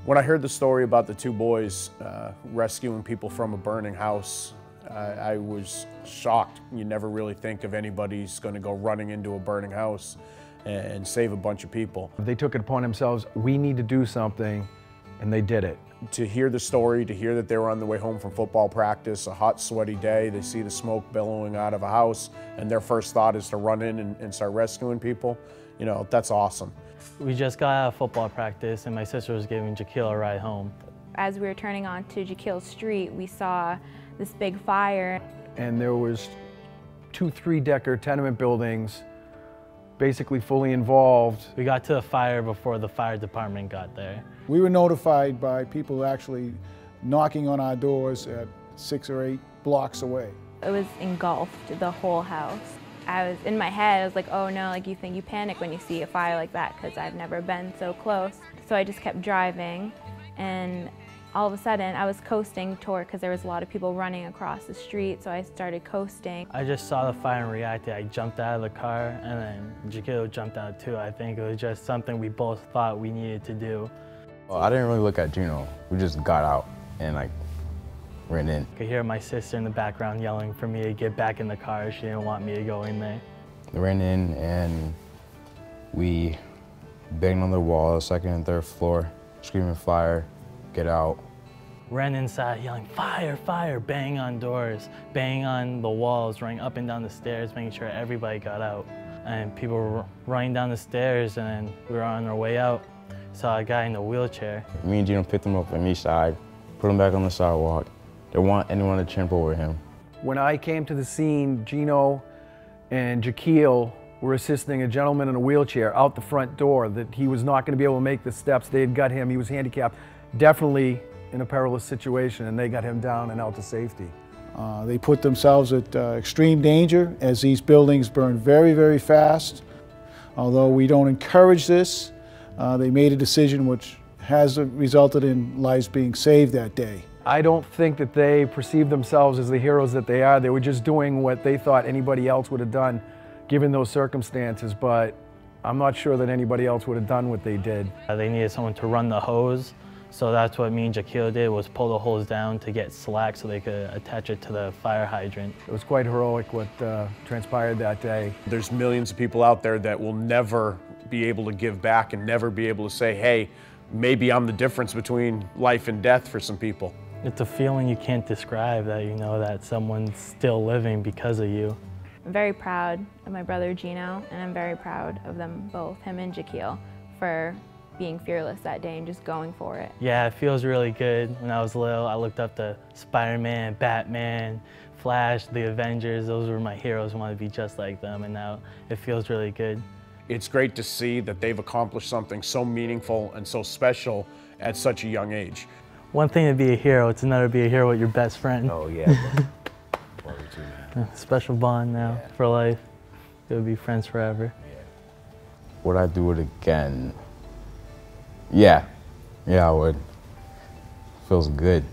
When I heard the story about the two boys rescuing people from a burning house, I was shocked. You never really think of anybody's going to go running into a burning house and save a bunch of people. They took it upon themselves, we need to do something, and they did it. To hear the story, to hear that they were on the way home from football practice, a hot, sweaty day, they see the smoke billowing out of a house, and their first thought is to run in and start rescuing people, you know, that's awesome. We just got out of football practice, and my sister was giving Jaqueal a ride home. As we were turning onto Jaqueal Street, we saw this big fire. And there was 2 3-decker tenement buildings basically fully involved. We got to the fire before the fire department got there. We were notified by people actually knocking on our doors at 6 or 8 blocks away. It was engulfed, the whole house. I was in my head, I was like, oh no, like you panic when you see a fire like that, because I've never been so close. So I just kept driving, and all of a sudden I was coasting toward, because there was a lot of people running across the street, so I started coasting. I just saw the fire and reacted. I jumped out of the car, and then Jaqueal jumped out too. I think it was just something we both thought we needed to do. Well, I didn't really look at Gino. We just got out and like ran in. I could hear my sister in the background yelling for me to get back in the car. She didn't want me to go in there. We ran in and we banged on the wall, 2nd and 3rd floor, screaming fire, get out. Ran inside yelling, fire, fire, bang on doors, bang on the walls, running up and down the stairs, making sure everybody got out. And people were running down the stairs, and then we were on our way out. Saw a guy in a wheelchair. Me and Gino picked him up on each side, put him back on the sidewalk. Didn't want anyone to trample over him. When I came to the scene, Gino and Jaqueal were assisting a gentleman in a wheelchair out the front door, that he was not going to be able to make the steps. They had got him, he was handicapped, definitely in a perilous situation, and they got him down and out to safety. They put themselves at extreme danger as these buildings burn very, very fast. Although we don't encourage this, they made a decision which has resulted in lives being saved that day. I don't think that they perceived themselves as the heroes that they are. They were just doing what they thought anybody else would have done given those circumstances, but I'm not sure that anybody else would have done what they did. They needed someone to run the hose, so that's what me and Jaqueal did, was pull the hose down to get slack so they could attach it to the fire hydrant. It was quite heroic what transpired that day. There's millions of people out there that will never be able to give back and never be able to say, hey, maybe I'm the difference between life and death for some people. It's a feeling you can't describe, that you know that someone's still living because of you. I'm very proud of my brother Gino, and I'm very proud of them both, him and Jaqueal, for being fearless that day and just going for it. Yeah, it feels really good. When I was little, I looked up to Spider-Man, Batman, Flash, the Avengers. Those were my heroes. I wanted to be just like them, and now it feels really good. It's great to see that they've accomplished something so meaningful and so special at such a young age. One thing to be a hero, it's another to be a hero with your best friend. Oh yeah. Special bond now, for life. They'll be friends forever. Yeah. Would I do it again? Yeah. Yeah, I would. Feels good.